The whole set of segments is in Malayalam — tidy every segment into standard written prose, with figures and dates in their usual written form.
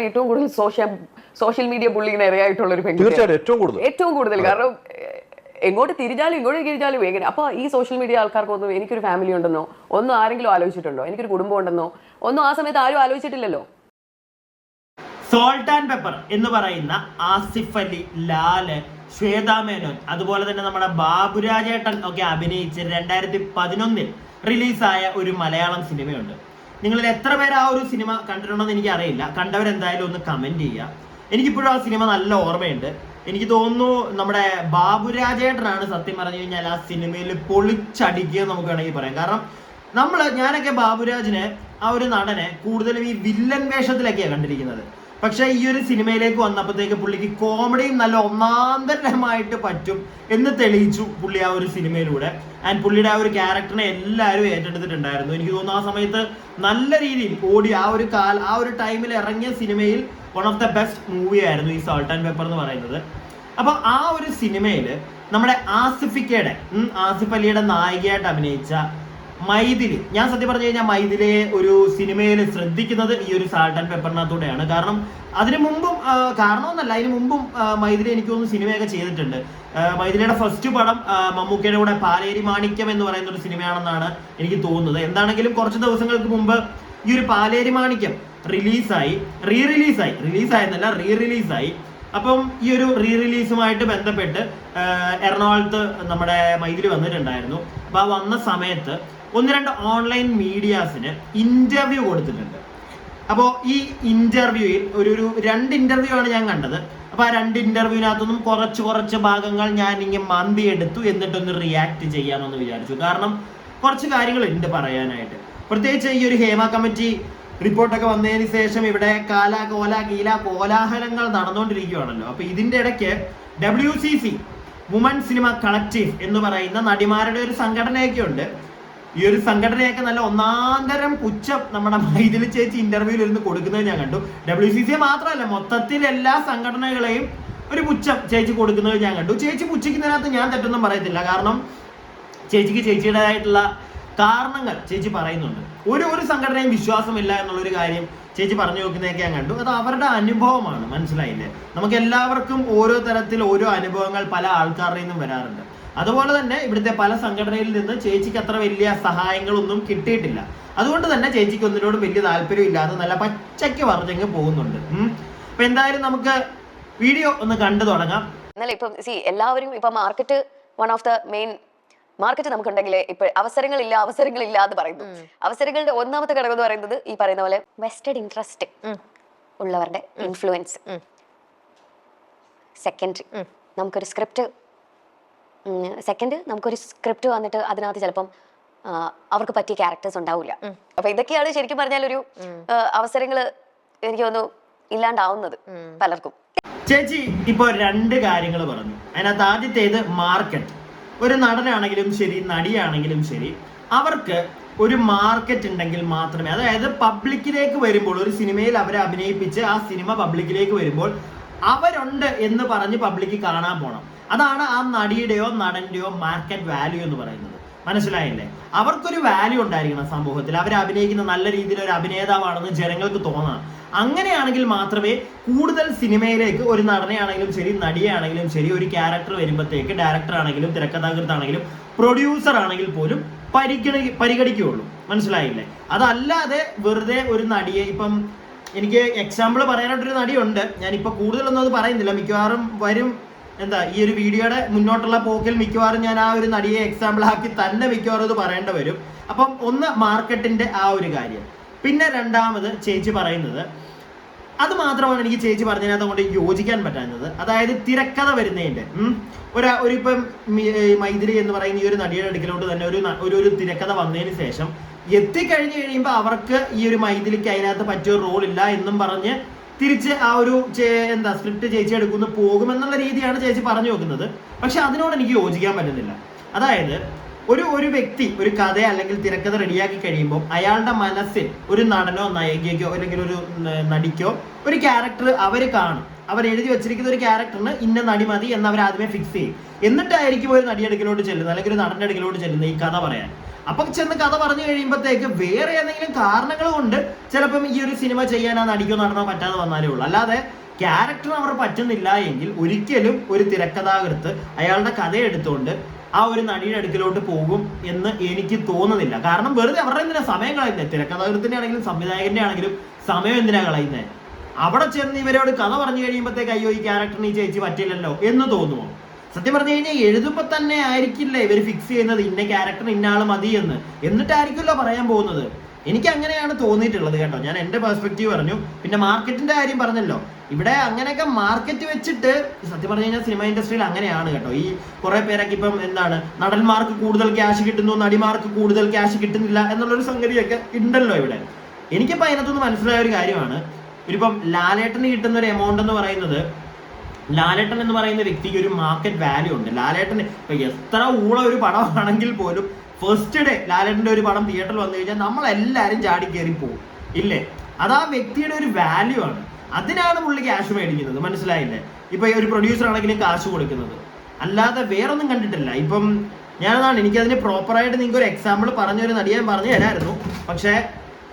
ഏറ്റവും കൂടുതൽ സോഷ്യൽ മീഡിയ ബുള്ളിങ്ങിന് ഇരയായിട്ടുള്ള ഒരു പെൺകുട്ടി. തീർച്ചയായിട്ടും ഏറ്റവും കൂടുതൽ. കാരണം എങ്ങോട്ട് തിരിഞ്ഞാലും എങ്ങനെ. അപ്പൊ ഈ സോഷ്യൽ മീഡിയ ആൾക്കാർക്കൊന്നും എനിക്കൊരു ഫാമിലി ഉണ്ടെന്നോ ഒന്നും ആരെങ്കിലും ആലോചിച്ചിട്ടുണ്ടോ, എനിക്കൊരു കുടുംബം ഉണ്ടെന്നോ ഒന്നും ആ സമയത്ത് ആരും ആലോചിച്ചിട്ടില്ലല്ലോ. സോൾട്ട് ആൻഡ് പെപ്പർ എന്ന് പറയുന്ന ആസിഫ് അലി, ലാല്, ശ്വേതാ മേനോൻ, അതുപോലെ തന്നെ നമ്മുടെ ബാബുരാജേട്ടൻ ഒക്കെ അഭിനയിച്ച് 2011 റിലീസായ ഒരു മലയാളം സിനിമയുണ്ട്. നിങ്ങളിൽ എത്ര പേര് ആ ഒരു സിനിമ കണ്ടിട്ടുണ്ടെന്ന് എനിക്ക് അറിയില്ല. കണ്ടവരെന്തായാലും ഒന്ന് കമന്റ് ചെയ്യുക. എനിക്കിപ്പോഴും ആ സിനിമ നല്ല ഓർമ്മയുണ്ട്. എനിക്ക് തോന്നുന്നു നമ്മുടെ ബാബുരാജേട്ടനാണ് സത്യം പറഞ്ഞു കഴിഞ്ഞാൽ ആ സിനിമയിൽ പൊളിച്ചടിക്കുക നമുക്ക് വേണമെങ്കിൽ പറയാം. കാരണം ഞാനൊക്കെ ബാബുരാജിനെ, ആ ഒരു നടനെ കൂടുതലും ഈ വില്ലൻ വേഷത്തിലൊക്കെയാണ് കണ്ടിരിക്കുന്നത്. പക്ഷെ ഈ ഒരു സിനിമയിലേക്ക് വന്നപ്പോഴത്തേക്ക് പുള്ളിക്ക് കോമഡിയും നല്ല ഒന്നാന്തരമായിട്ട് പറ്റും എന്ന് തെളിയിച്ചു പുള്ളി ആ ഒരു സിനിമയിലൂടെ. ആൻഡ് പുള്ളിയുടെ ആ ഒരു ക്യാരക്ടറിനെ എല്ലാവരും ഏറ്റെടുത്തിട്ടുണ്ടായിരുന്നു. എനിക്ക് തോന്നുന്നു ആ സമയത്ത് നല്ല രീതിയിൽ ഓടി ആ ഒരു ടൈമിൽ ഇറങ്ങിയ സിനിമയിൽ one of the best movie ആയിരുന്നു ഈ സോൾട്ട് ആൻഡ് പെപ്പർ എന്ന് പറയുന്നത്. അപ്പൊ ആ ഒരു സിനിമയിൽ നമ്മുടെ ആസിഫ് അലിയുടെ നായികയായിട്ട് അഭിനയിച്ച മൈഥിലി, ഞാൻ സത്യം പറഞ്ഞു കഴിഞ്ഞാൽ മൈഥിലിയെ ഒരു സിനിമയിൽ ശ്രദ്ധിക്കുന്നത് ഈ ഒരു സാൾട്ട് ആൻഡ് പെപ്പറിനകത്തൂടെയാണ്. കാരണം അതിനു മുമ്പും മൈഥിലി എനിക്ക് തോന്നുന്നു സിനിമയൊക്കെ ചെയ്തിട്ടുണ്ട്. മൈഥിലിയുടെ ഫസ്റ്റ് പടം മമ്മൂക്കയുടെ കൂടെ പാലേരി മാണിക്യം എന്ന് പറയുന്ന ഒരു സിനിമയാണെന്നാണ് എനിക്ക് തോന്നുന്നത്. എന്താണെങ്കിലും കുറച്ച് ദിവസങ്ങൾക്ക് മുമ്പ് ഈ ഒരു പാലേരി മാണിക്യം റീ റിലീസായി. അപ്പം ഈ ഒരു റിലീസുമായിട്ട് ബന്ധപ്പെട്ട് എറണാകുളത്ത് നമ്മുടെ മൈഥിലി വന്നിട്ടുണ്ടായിരുന്നു. അപ്പൊ ആ വന്ന സമയത്ത് 1-2 ഓൺലൈൻ മീഡിയാസിന് ഇന്റർവ്യൂ കൊടുത്തിട്ടുണ്ട്. അപ്പോൾ ഈ ഇന്റർവ്യൂയിൽ ഒരു 2 ഇന്റർവ്യൂ ആണ് ഞാൻ കണ്ടത്. അപ്പൊ ആ 2 ഇന്റർവ്യൂവിനകത്തൊന്നും കുറച്ച് ഭാഗങ്ങൾ ഞാൻ ഇങ്ങനെ മന്തി എടുത്തു എന്നിട്ടൊന്ന് റിയാക്ട് ചെയ്യാമെന്ന് വിചാരിച്ചു. കാരണം കുറച്ച് കാര്യങ്ങളുണ്ട് പറയാനായിട്ട്. പ്രത്യേകിച്ച് ഈ ഒരു ഹേമ കമ്മിറ്റി റിപ്പോർട്ടൊക്കെ വന്നതിന് ശേഷം ഇവിടെ കോലാഹലങ്ങൾ നടന്നുകൊണ്ടിരിക്കുകയാണല്ലോ. അപ്പൊ ഇതിന്റെ ഇടയ്ക്ക് WCC വുമൺ സിനിമ കളക്റ്റീവ് എന്ന് പറയുന്ന നടിമാരുടെ ഒരു സംഘടനയൊക്കെ ഉണ്ട്. ഈ ഒരു സംഘടനയൊക്കെ നല്ല ഒന്നാന്തരം പുച്ഛം നമ്മുടെ മൈഥിലി ചേച്ചി ഇന്റർവ്യൂവിൽ ഇരുന്ന് കൊടുക്കുന്നത് ഞാൻ കണ്ടു. WCC മാത്രമല്ല, മൊത്തത്തിൽ എല്ലാ സംഘടനകളെയും ഒരു പുച്ഛം ചേച്ചി കൊടുക്കുന്നത് ഞാൻ കണ്ടു. ചേച്ചി പുച്ഛിക്കുന്നതിനകത്ത് ഞാൻ തെറ്റൊന്നും പറയത്തില്ല. കാരണം ചേച്ചിക്ക് ചേച്ചിയുടേതായിട്ടുള്ള കാരണങ്ങൾ ചേച്ചി പറയുന്നുണ്ട്. ഒരു സംഘടനയും വിശ്വാസമില്ല എന്നുള്ളൊരു കാര്യം ചേച്ചി പറഞ്ഞു നോക്കുന്നതൊക്കെ ഞാൻ കണ്ടു. അത് അവരുടെ അനുഭവമാണ്, മനസ്സിലായില്ലേ? നമുക്ക് എല്ലാവർക്കും ഓരോ തരത്തിൽ ഓരോ അനുഭവങ്ങൾ പല ആൾക്കാരുടെ നിന്നും വരാറുണ്ട്. അതുപോലെ തന്നെ ഇവിടുത്തെ പല സംഘടനയിൽ നിന്ന് ചേച്ചിക്ക് അത്ര വലിയ സഹായങ്ങളൊന്നും കിട്ടിയിട്ടില്ല. അതുകൊണ്ട് തന്നെ ചേച്ചിക്ക് ഒന്നിനോടും വലിയ താല്പര്യം ഇല്ലാതെ നല്ല പച്ചയ്ക്ക് പറഞ്ഞങ്ങ് പോകുന്നുണ്ട്. അപ്പൊ എന്തായാലും നമുക്ക് വീഡിയോ ഒന്ന് കണ്ടു തുടങ്ങാം. എന്നാലും ഇപ്പം എല്ലാവരും ഇപ്പൊ market one of the main market നമുക്കുണ്ടെങ്കിൽ ഇപ്പൊ അവസരങ്ങളില്ല എന്ന് പറയുന്നു. അവസരങ്ങളുടെ ഒന്നാമത്തെ ഘടകം എന്ന് പറയുന്നത് ഈ പറയുന്ന പോലെ വെസ്റ്റഡ് ഇൻട്രസ്റ്റ് ഉള്ളവരുടെ ഇൻഫ്ലുവൻസ്. സെക്കൻഡ് നമുക്കൊരു സ്ക്രിപ്റ്റ് വന്നിട്ട് അതിനകത്ത് ചിലപ്പം അവർക്ക് പറ്റിയ ക്യാരക്ടേഴ്സ് ഉണ്ടാവില്ല. അപ്പൊ ഇതൊക്കെയാണ് ശരിക്കും പറഞ്ഞാൽ ഒരു അവസരങ്ങൾ എനിക്ക് തോന്നുന്നു ഇല്ലാണ്ടാവുന്നത് പലർക്കും. ചേച്ചി ഇപ്പൊ 2 കാര്യങ്ങൾ പറഞ്ഞു. അതിനകത്ത് ആദ്യത്തേത് മാർക്കറ്റ്. ഒരു നടനാണെങ്കിലും ശരി, നടിയാണെങ്കിലും ശരി, അവർക്ക് ഒരു മാർക്കറ്റ് ഉണ്ടെങ്കിൽ മാത്രമേ, അതായത് പബ്ലിക്കിലേക്ക് വരുമ്പോൾ, ഒരു സിനിമയിൽ അവരെ അഭിനയിപ്പിച്ച് ആ സിനിമ പബ്ലിക്കിലേക്ക് വരുമ്പോൾ അവരുണ്ട് എന്ന് പറഞ്ഞ് പബ്ലിക്ക് കാണാൻ പോണം. അതാണ് ആ നടിയുടെയോ നടന്റെയോ മാർക്കറ്റ് വാല്യൂ എന്ന് പറയുന്നത്. മനസ്സിലായില്ലേ? അവർക്കൊരു വാല്യൂ ഉണ്ടായിരിക്കണം സമൂഹത്തിൽ. അവർ അഭിനയിക്കുന്ന നല്ല രീതിയിൽ ഒരു അഭിനേതാവാണെന്ന് ജനങ്ങൾക്ക് തോന്നണം. അങ്ങനെയാണെങ്കിൽ മാത്രമേ കൂടുതൽ സിനിമയിലേക്ക് ഒരു നടനെയാണെങ്കിലും ശരി, നടിയാണെങ്കിലും ശരി, ഒരു വരുമ്പോഴത്തേക്ക് ഡയറക്ടർ ആണെങ്കിലും തിരക്കഥാകൃത്താണെങ്കിലും പ്രൊഡ്യൂസർ ആണെങ്കിൽ പോലും പരിഗണിക്കുകയുള്ളൂ. മനസ്സിലായില്ലേ? അതല്ലാതെ വെറുതെ ഒരു നടിയെ, ഇപ്പം എനിക്ക് എക്സാമ്പിൾ പറയാനായിട്ടൊരു നടിയുണ്ട്, ഞാനിപ്പോൾ കൂടുതലൊന്നും അത് പറയുന്നില്ല, മിക്കവാറും വരും ഈ ഒരു വീഡിയോയുടെ മുന്നോട്ടുള്ള പോക്കിൽ മിക്കവാറും ഞാൻ ആ ഒരു നടിയെ എക്സാമ്പിൾ ആക്കി തന്നെ മിക്കവാറും ഇത് പറയേണ്ടി വരും. അപ്പം ഒന്ന് മാർക്കറ്റിന്റെ ആ ഒരു കാര്യം. പിന്നെ രണ്ടാമത് ചേച്ചി പറയുന്നത്, അത് മാത്രമാണ് എനിക്ക് ചേച്ചി പറഞ്ഞതിനകത്ത് കൊണ്ട് യോജിക്കാൻ പറ്റാഞ്ഞത്. അതായത് തിരക്കഥ വരുന്നതിന്റെ ഇപ്പം മൈഥിലി എന്ന് പറയുന്ന ഈ ഒരു നടിയുടെ അടുക്കലോട്ട് തന്നെ ഒരു തിരക്കഥ വന്നതിന് ശേഷം എത്തിക്കഴിഞ്ഞ് കഴിയുമ്പോൾ അവർക്ക് ഈ ഒരു മൈഥിലിക്ക് അതിനകത്ത് പറ്റിയ റോൾ ഇല്ല എന്നും പറഞ്ഞ് തിരിച്ച് ആ ഒരു സ്ക്രിപ്റ്റ് ചേച്ചി എടുക്കുന്ന പോകുമെന്നുള്ള രീതിയാണ് ചേച്ചി പറഞ്ഞു വെക്കുന്നത്. പക്ഷെ അതിനോട് എനിക്ക് യോജിക്കാൻ പറ്റുന്നില്ല. അതായത് ഒരു വ്യക്തി ഒരു കഥ അല്ലെങ്കിൽ തിരക്കഥ റെഡിയാക്കി കഴിയുമ്പോൾ അയാളുടെ മനസ്സിൽ ഒരു നടനോ നായികയ്ക്കോ അല്ലെങ്കിൽ ഒരു നടിക്കോ ഒരു ക്യാരക്ടർ അവർ കാണും. അവർ എഴുതി വെച്ചിരിക്കുന്ന ഒരു ക്യാരക്ടറിന് ഇന്ന നടി മതി എന്ന് അവർ ആദ്യമേ ഫിക്സ് ചെയ്യും. എന്നിട്ടായിരിക്കും ഒരു നടിയുടെ അടുക്കലോട്ട് ചെല്ലുന്നത് അല്ലെങ്കിൽ ഒരു നടന്റെ അടുക്കലോട്ട് ചെല്ലുന്നത് ഈ കഥ പറയാൻ. അപ്പൊ ചെന്ന് കഥ പറഞ്ഞു കഴിയുമ്പോഴത്തേക്ക് വേറെ ഏതെങ്കിലും കാരണങ്ങൾ കൊണ്ട് ചിലപ്പം ഈ ഒരു സിനിമ ചെയ്യാൻ ആ നടിക്കോ നടനോ പറ്റാതെ വന്നാലേ ഉള്ളൂ. അല്ലാതെ ക്യാരക്ടർ അവർ പറ്റുന്നില്ല എങ്കിൽ ഒരിക്കലും ഒരു തിരക്കഥാകൃത്ത് അയാളുടെ കഥ എടുത്തുകൊണ്ട് ആ ഒരു നടിയുടെ അടുക്കിലോട്ട് പോകും എന്ന് എനിക്ക് തോന്നുന്നില്ല. കാരണം വെറുതെ അവരുടെ എന്തിനാ സമയം കളയുന്നത്? തിരക്കഥാകൃത്തിന്റെ ആണെങ്കിലും സംവിധായകന്റെ ആണെങ്കിലും സമയം എന്തിനാ കളയുന്നത്? അവിടെ ചെന്ന് ഇവരോട് കഥ പറഞ്ഞു കഴിയുമ്പോഴത്തേക്ക് അയ്യോ ഈ ക്യാരക്ടറിന് ഈ ചേച്ചി പറ്റില്ലല്ലോ എന്ന് തോന്നുമോ? സത്യം പറഞ്ഞു കഴിഞ്ഞാൽ എഴുതുമ്പോൾ തന്നെ ആയിരിക്കില്ല ഇവർ ഫിക്സ് ചെയ്യുന്നത് ഇന്ന ക്യാരക്ടർ ഇന്ന ആൾ മതി എന്ന്, എന്നിട്ടായിരിക്കുമല്ലോ പറയാൻ പോകുന്നത്. എനിക്ക് അങ്ങനെയാണ് തോന്നിയിട്ടുള്ളത് കേട്ടോ. ഞാൻ എന്റെ പെർസ്പെക്റ്റീവ് പറഞ്ഞു. പിന്നെ മാർക്കറ്റിന്റെ കാര്യം പറഞ്ഞല്ലോ, ഇവിടെ അങ്ങനെയൊക്കെ മാർക്കറ്റ് വെച്ചിട്ട് സത്യം പറഞ്ഞു കഴിഞ്ഞാൽ സിനിമ ഇൻഡസ്ട്രിയിൽ അങ്ങനെയാണ് കേട്ടോ. ഈ കുറെ പേരൊക്കെ ഇപ്പം എന്താണ് നടന്മാർക്ക് കൂടുതൽ ക്യാഷ് കിട്ടുന്നു, നടിമാർക്ക് കൂടുതൽ ക്യാഷ് കിട്ടുന്നില്ല എന്നുള്ളൊരു സംഗതിയൊക്കെ ഉണ്ടല്ലോ ഇവിടെ. എനിക്കിപ്പോൾ അതിനകത്തുനിന്ന് മനസ്സിലായ ഒരു കാര്യമാണ്, ഇപ്പം ലാലേട്ടന് കിട്ടുന്ന ഒരു എമൗണ്ട് എന്ന് പറയുന്നത്, ലാലേട്ടൻ എന്ന് പറയുന്ന വ്യക്തിക്ക് ഒരു മാർക്കറ്റ് വാല്യൂ ഉണ്ട്. ലാലേട്ടന് ഇപ്പൊ എത്ര ഊള ഒരു പടമാണെങ്കിൽ പോലും ഫസ്റ്റ് ഡേ ലാലേട്ടന്റെ ഒരു പടം തിയേറ്ററിൽ വന്നു കഴിഞ്ഞാൽ നമ്മളെല്ലാവരും ചാടി കയറി പോകും ഇല്ലേ? അത് ആ വ്യക്തിയുടെ ഒരു വാല്യൂ ആണ്. അതിനാണ് പുള്ളി ക്യാഷ് മേടിക്കുന്നത്, മനസ്സിലായില്ലേ? ഇപ്പൊ ഒരു പ്രൊഡ്യൂസർ ആണെങ്കിലും കാശ് കൊടുക്കുന്നത്, അല്ലാതെ വേറൊന്നും കണ്ടിട്ടില്ല. ഇപ്പം ഞാനതാണ് എനിക്കതിന് പ്രോപ്പറായിട്ട് നിങ്ങൾക്ക് ഒരു എക്സാമ്പിൾ പറഞ്ഞൊരു നടിയാൻ പറഞ്ഞു തരായിരുന്നു. പക്ഷെ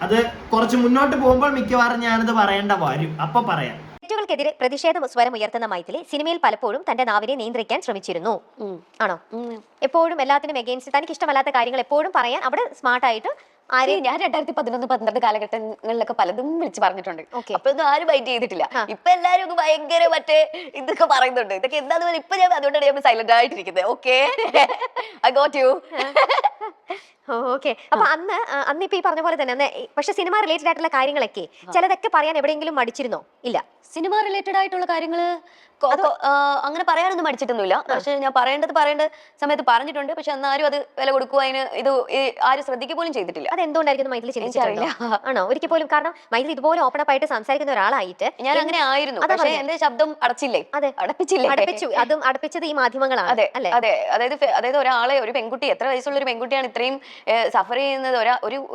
അത് കുറച്ച് മുന്നോട്ട് പോകുമ്പോൾ മിക്കവാറും ഞാനത് പറയേണ്ട വരും. അപ്പൊ പറയാം. തെറ്റുകൾക്കെതിരെ പ്രതിഷേധ സ്വരം ഉയർത്തുന്ന മൈഥിലി സിനിമയിൽ പലപ്പോഴും തന്റെ നാവിനെ നിയന്ത്രിക്കാൻ ശ്രമിച്ചിരുന്നു. ആണോ? എപ്പോഴും എല്ലാത്തിനും എഗെയിൻസ്റ്റ്, തനിക്ക് ഇഷ്ടമല്ലാത്ത കാര്യങ്ങൾ എപ്പോഴും പറയാൻ അവിടെ സ്മാർട്ടായിട്ട് ആരെയും ഞാൻ 2011-12 കാലഘട്ടങ്ങളിലൊക്കെ പലതും വിളിച്ച് പറഞ്ഞിട്ടുണ്ട്. അപ്പൊ ഒന്നും ആരും ബൈറ്റ് ചെയ്തിട്ടില്ല. ഇപ്പൊ എല്ലാരും ഒക്കെ ഭയങ്കര മറ്റേ ഇതൊക്കെ പറയുന്നുണ്ട്. ഇതൊക്കെ എന്താന്ന് പറഞ്ഞാൽ ഇപ്പൊ ഞാൻ അതുകൊണ്ടാണ് ഞാൻ സൈലന്റ് ആയിട്ടിരിക്കുന്നത്. Okay, I got you. Okay. അപ്പൊ അന്ന് ഇപ്പൊ ഈ പറഞ്ഞ പോലെ തന്നെ പക്ഷെ സിനിമ റിലേറ്റഡ് ആയിട്ടുള്ള കാര്യങ്ങളൊക്കെ ചിലതൊക്കെ പറയാൻ എവിടെയെങ്കിലും മടിച്ചിരുന്നോ? ഇല്ല. സിനിമ റിലേറ്റഡ് ആയിട്ടുള്ള കാര്യങ്ങള് അങ്ങനെ പറയാനൊന്നും മടിച്ചിട്ടൊന്നുമില്ല. പക്ഷെ ഞാൻ പറയേണ്ട സമയത്ത് പറഞ്ഞിട്ടുണ്ട്. പക്ഷെ എന്നാരും അത് വില കൊടുക്കുക അതിന് ഇത് ആരും ശ്രദ്ധിക്കുക പോലും ചെയ്തിട്ടില്ല. അത് എന്തുകൊണ്ടായിരിക്കും മൈഥിലി ചിന്തിച്ചിട്ടില്ല? ആണോ? ഒരിക്കൽ പോലും. കാരണം മൈഥിലി ഇതുപോലെ ഓപ്പൺ അപ്പ് ആയിട്ട് സംസാരിക്കുന്ന ഒരാളായിട്ട് ഞാൻ അങ്ങനെ ആയിരുന്നു. പക്ഷെ എന്റെ ശബ്ദം അടച്ചില്ലേ? അതെ, അടപ്പിച്ചു. അതും അടപ്പിച്ചത് ഈ മാധ്യമങ്ങളാണ്. അതെ. അതായത് ഒരാളെ, ഒരു പെൺകുട്ടി, എത്ര വയസ്സുള്ള ഒരു പെൺകുട്ടിയാണ് ഇത്രയും സഫർ ചെയ്യുന്നത്?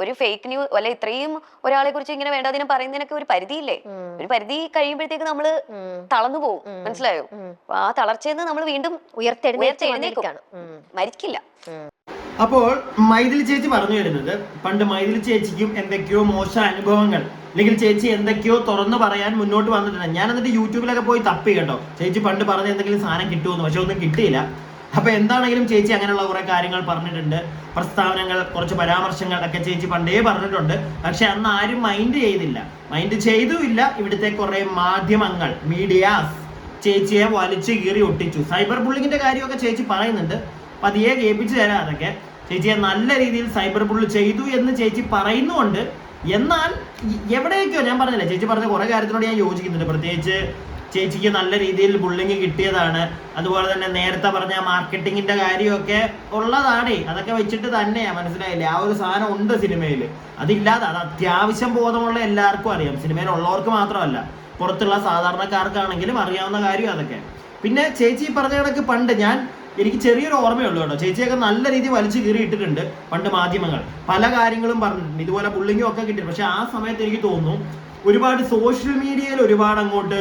ഒരു ഫേക്ക് ന്യൂസ് അല്ലെ ഇത്രയും ഒരാളെ കുറിച്ച് ഇങ്ങനെ വേണ്ടാതിനെ പറയുന്നതിനൊക്കെ ഒരു പരിധിയില്ലേ? ഒരു പരിധി കഴിയുമ്പോഴത്തേക്ക് നമ്മള് തളർന്നു പോകും. മനസ്സിലായോ? ആ തളർച്ചയെന്ന് നമ്മൾ വീണ്ടും ഉയർത്തെഴുന്നേൽക്കും, മരിക്കില്ല. അപ്പോൾ മൈഥിലി ചേച്ചി പറഞ്ഞു വരുന്നത്, പണ്ട് മൈഥിലി ചേച്ചിക്കും എന്തൊക്കെയോ മോശം അനുഭവങ്ങൾ, അല്ലെങ്കിൽ ചേച്ചി എന്തൊക്കെയോ തുറന്നു പറയാൻ മുന്നോട്ട് വന്നിട്ടുണ്ട്. ഞാൻ എന്നിട്ട് യൂട്യൂബിലൊക്കെ പോയി തപ്പി കേട്ടോ, ചേച്ചി പണ്ട് പറഞ്ഞ എന്തെങ്കിലും സാധനം കിട്ടുമെന്ന്. പക്ഷെ ഒന്നും കിട്ടിയില്ല. അപ്പൊ എന്താണെങ്കിലും ചേച്ചി അങ്ങനെയുള്ള കുറെ കാര്യങ്ങൾ പറഞ്ഞിട്ടുണ്ട്. പ്രസ്താവനകൾ, കുറച്ച് പരാമർശങ്ങൾ ഒക്കെ ചേച്ചി പണ്ടേ പറഞ്ഞിട്ടുണ്ട്. പക്ഷെ അന്ന് ആരും മൈൻഡ് ചെയ്തുമില്ല. ഇവിടുത്തെ കുറെ മാധ്യമങ്ങൾ, മീഡിയാസ് ചേച്ചിയെ വലിച്ചു കീറി ഒട്ടിച്ചു. സൈബർ ബുള്ളിങ്ങിന്റെ കാര്യമൊക്കെ ചേച്ചി പറയുന്നുണ്ട്. പതിയെ കേൾപ്പിച്ചു തരാം. അതൊക്കെ ചേച്ചിയെ നല്ല രീതിയിൽ സൈബർ ബുള്ളി ചെയ്തു എന്ന് ചേച്ചി പറയുന്നുണ്ട്. എന്നാൽ എവിടെയൊക്കെയോ ഞാൻ പറഞ്ഞില്ല, ചേച്ചി പറഞ്ഞ കുറെ കാര്യത്തിനോട് ഞാൻ യോജിക്കുന്നുണ്ട്. പ്രത്യേകിച്ച് ചേച്ചിക്ക് നല്ല രീതിയിൽ ബുള്ളിങ് കിട്ടിയതാണ്. അതുപോലെ തന്നെ നേരത്തെ പറഞ്ഞ മാർക്കറ്റിങ്ങിന്റെ കാര്യമൊക്കെ ഉള്ളതാണ്. അതൊക്കെ വെച്ചിട്ട് തന്നെയാ, മനസ്സിലായില്ലേ? ആ ഒരു സാധനം ഉണ്ട് സിനിമയിൽ. അതില്ലാതെ, അത് അത്യാവശ്യം ബോധമുള്ള എല്ലാവർക്കും അറിയാം. സിനിമയിൽ ഉള്ളവർക്ക് മാത്രമല്ല, പുറത്തുള്ള സാധാരണക്കാർക്കാണെങ്കിലും അറിയാവുന്ന കാര്യം അതൊക്കെ. പിന്നെ ചേച്ചി പറഞ്ഞ കണക്ക് പണ്ട് എനിക്ക് ചെറിയൊരു ഓർമ്മയുള്ളൂ കേട്ടോ, ചേച്ചിയൊക്കെ നല്ല രീതിയിൽ വലിച്ചു കീറി ഇട്ടിട്ടുണ്ട് പണ്ട് മാധ്യമങ്ങൾ. പല കാര്യങ്ങളും പറഞ്ഞിട്ടുണ്ട്, ഇതുപോലെ ബുള്ളിങ്ങും ഒക്കെ കിട്ടിയിട്ടുണ്ട്. പക്ഷെ ആ സമയത്ത് എനിക്ക് തോന്നുന്നു ഒരുപാട് സോഷ്യൽ മീഡിയയിൽ അങ്ങോട്ട്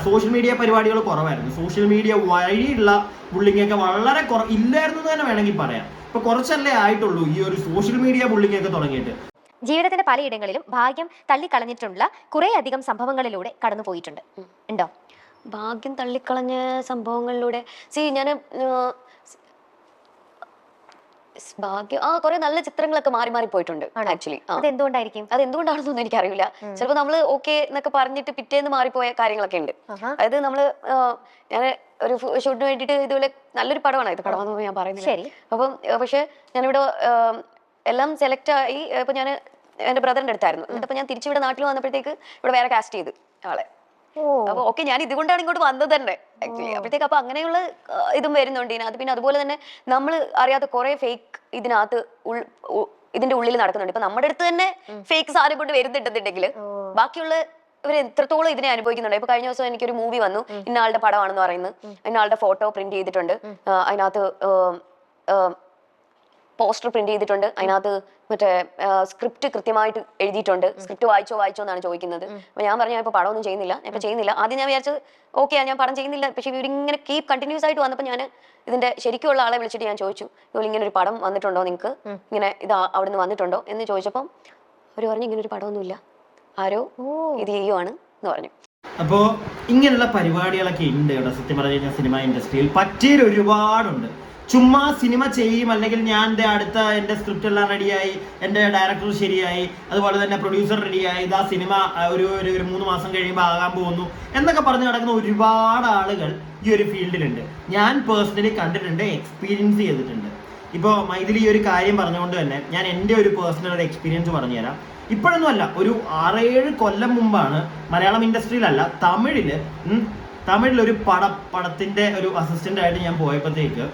സോഷ്യൽ മീഡിയ പരിപാടികൾ കുറവായിരുന്നു. സോഷ്യൽ മീഡിയ വഴിയുള്ള ബുള്ളിങ് ഒക്കെ വളരെ ഇല്ലായിരുന്നു എന്ന് തന്നെ വേണമെങ്കിൽ പറയാം. ഇപ്പൊ കുറച്ചല്ലേ ആയിട്ടുള്ളൂ ഈ ഒരു സോഷ്യൽ മീഡിയ ബുള്ളിങ് ഒക്കെ തുടങ്ങിയിട്ട്. ജീവിതത്തിന്റെ പലയിടങ്ങളിലും ഭാഗ്യം തള്ളിക്കളഞ്ഞിട്ടുള്ള കുറെ അധികം സംഭവങ്ങളിലൂടെ കടന്നു പോയിട്ടുണ്ട്. ഉണ്ടോ? ഭാഗ്യം തള്ളിക്കളഞ്ഞ സംഭവങ്ങളിലൂടെ ഞാൻ ഭാഗ്യം കുറെ നല്ല ചിത്രങ്ങളൊക്കെ മാറി പോയിട്ടുണ്ട് ആക്ച്വലി. അതെന്തുകൊണ്ടാണെന്നൊന്നും എനിക്കറിയില്ല. ചിലപ്പോൾ നമ്മള് ഓക്കെ എന്നൊക്കെ പറഞ്ഞിട്ട് പിറ്റേന്ന് മാറിപ്പോയ കാര്യങ്ങളൊക്കെ ഉണ്ട്. അതായത് ഞാൻ ഒരു ഷൂട്ടിന് വേണ്ടിയിട്ട് ഇതുപോലെ നല്ലൊരു പടമാണ്, ഇത് പടമാണെന്ന് ഞാൻ പറയുന്നില്ല. അപ്പം പക്ഷെ ഞാനിവിടെ എല്ലാം സെലക്ട് ആയി. ഇപ്പൊ ഞാൻ എന്റെ ബ്രദറിന്റെ അടുത്തായിരുന്നു. എന്നിട്ട് ഞാൻ തിരിച്ചിവിടെ നാട്ടിൽ വന്നപ്പോഴത്തേക്ക് ഇവിടെ വേറെ കാസ്റ്റ് ചെയ്ത് ആളെ. അപ്പൊ ഓക്കെ, ഞാൻ ഇതുകൊണ്ടാണ് ഇങ്ങോട്ട് വന്നത് തന്നെ ആക്ച്വലി. അപ്പോഴത്തേക്ക് അപ്പൊ അങ്ങനെയുള്ള ഇതും വരുന്നുണ്ട് ഇതിനകത്ത്. പിന്നെ അതുപോലെ തന്നെ നമ്മൾ അറിയാത്ത കുറെ ഫേക്ക് ഇതിന്റെ ഉള്ളിൽ നടക്കുന്നുണ്ട്. ഇപ്പൊ നമ്മുടെ അടുത്ത് തന്നെ ഫേക്ക് സാധനം കൊണ്ട് വരുന്നുണ്ടെന്നുണ്ടെങ്കിൽ ബാക്കിയുള്ള ഇവർ എത്രത്തോളം ഇതിനെ അനുഭവിക്കുന്നുണ്ട്. ഇപ്പൊ കഴിഞ്ഞ ദിവസം എനിക്കൊരു മൂവി വന്നു, ഇന്നയാളുടെ പടമാണെന്ന് പറയുന്നത്. ഇന്നയാളുടെ ഫോട്ടോ പ്രിന്റ് ചെയ്തിട്ടുണ്ട്. അതിനകത്ത് പോസ്റ്റർ പ്രിന്റ് ചെയ്തിട്ടുണ്ട്, അതിനകത്ത് മറ്റേ സ്ക്രിപ്റ്റ് കൃത്യമായിട്ട് എഴുതിയിട്ടുണ്ട്. സ്ക്രിപ്റ്റ് വായിച്ചോ എന്നാണ് ചോദിക്കുന്നത്. അപ്പൊ ഞാൻ പറഞ്ഞു, ഞാൻ ഇപ്പൊ പടമൊന്നും ചെയ്യുന്നില്ല. ആദ്യം ഞാൻ വിചാരിച്ചത് ഓക്കെ ഞാൻ പടം ചെയ്യുന്നില്ല, പക്ഷെ ഇവരിങ്ങനെ കണ്ടിന്യൂസ് ആയിട്ട് വന്നപ്പോൾ ഞാൻ ഇതിന്റെ ശരിക്കുള്ള ആളെ വിളിച്ചിട്ട് ഞാൻ ചോദിച്ചു, ഇതുപോലെ ഇങ്ങനെ ഒരു പടം വന്നിട്ടുണ്ടോ നിങ്ങൾക്ക്, ഇങ്ങനെ ഇത് അവിടെ നിന്ന് വന്നിട്ടുണ്ടോ എന്ന് ചോദിച്ചപ്പം അവർ പറഞ്ഞു ഇങ്ങനെ ഒരു പടമൊന്നുമില്ല, ആരോ ഇത് ചെയ്യുവാണ് എന്ന് പറഞ്ഞു. അപ്പോൾ ഇങ്ങനെയുള്ള പരിപാടികളൊക്കെ ഉണ്ട് ഇവിടെ. സത്യം പറഞ്ഞു കഴിഞ്ഞാൽ സിനിമ ഇൻഡസ്ട്രിയിൽ പറ്റിയൊരു ഒരുപാടുണ്ട്. ചുമ്മാ സിനിമ ചെയ്യും, അല്ലെങ്കിൽ ഞാൻ എൻ്റെ സ്ക്രിപ്റ്റ് എല്ലാം റെഡിയായി, എൻ്റെ ഡയറക്ടർ ശരിയായി, അതുപോലെ തന്നെ പ്രൊഡ്യൂസർ റെഡിയായി, ഇതാ സിനിമ ഒരു 3 മാസം കഴിയുമ്പോൾ ആകാൻ പോകുന്നു എന്നൊക്കെ പറഞ്ഞ് നടക്കുന്ന ഒരുപാട് ആളുകൾ ഈ ഒരു ഫീൽഡിലുണ്ട്. ഞാൻ പേഴ്സണലി കണ്ടിട്ടുണ്ട്, എക്സ്പീരിയൻസ് ചെയ്തിട്ടുണ്ട്. ഇപ്പോൾ മൈഥിലി ഈ ഒരു കാര്യം പറഞ്ഞുകൊണ്ട് തന്നെ ഞാൻ എൻ്റെ ഒരു പേഴ്സണൽ ഒരു എക്സ്പീരിയൻസ് പറഞ്ഞുതരാം. ഇപ്പോഴൊന്നും അല്ല, ഒരു 6-7 കൊല്ലം മുമ്പാണ് മലയാളം ഇൻഡസ്ട്രിയിലല്ല, തമിഴിലൊരു പടത്തിൻ്റെ ഒരു അസിസ്റ്റൻ്റ് ആയിട്ട് ഞാൻ പോയപ്പോഴത്തേക്ക്,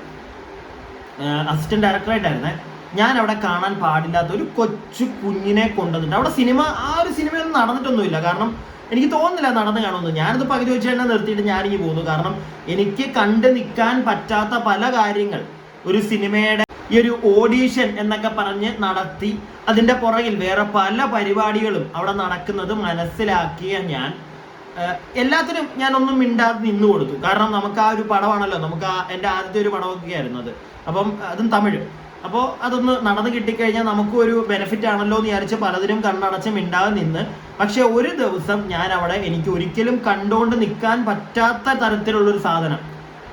അസിസ്റ്റന്റ് ഡയറക്ടറായിട്ടായിരുന്നേ, ഞാൻ അവിടെ കാണാൻ പാടില്ലാത്ത ഒരു കൊച്ചു കുഞ്ഞിനെ കൊണ്ടുവന്നിട്ട് അവിടെ ആ ഒരു സിനിമയൊന്നും നടന്നിട്ടൊന്നുമില്ല. കാരണം എനിക്ക് തോന്നുന്നില്ല നടന്ന് കാണുമെന്ന്. ഞാനിത് പകുതി വെച്ച് തന്നെ നിർത്തിയിട്ട് ഞാനിങ്ങി പോകുന്നു. കാരണം എനിക്ക് കണ്ടു നിൽക്കാൻ പറ്റാത്ത പല കാര്യങ്ങൾ ഒരു സിനിമയുടെ ഈ ഒരു ഓഡീഷൻ എന്നൊക്കെ പറഞ്ഞ് നടത്തി അതിൻ്റെ പുറകിൽ വേറെ പല പരിപാടികളും അവിടെ നടക്കുന്നത് മനസ്സിലാക്കിയ ഞാൻ എല്ലാത്തിനും ഞാനൊന്നും മിണ്ടാതെ നിന്നു കൊടുത്തു. കാരണം നമുക്ക് ആ ഒരു പടമാണല്ലോ, എൻ്റെ ആദ്യത്തെ ഒരു പടമൊക്കെ ആയിരുന്നു അത്. അപ്പം അതും തമിഴ്. അപ്പോൾ അതൊന്ന് നടന്ന് കിട്ടിക്കഴിഞ്ഞാൽ നമുക്കും ഒരു ബെനിഫിറ്റ് ആണല്ലോ എന്ന് വിചാരിച്ച് പലതിനും കണ്ണടച്ച് മിണ്ടാതെ നിന്ന്. പക്ഷെ ഒരു ദിവസം ഞാൻ അവിടെ എനിക്ക് ഒരിക്കലും കണ്ടുകൊണ്ട് നിൽക്കാൻ പറ്റാത്ത തരത്തിലുള്ളൊരു സാധനം,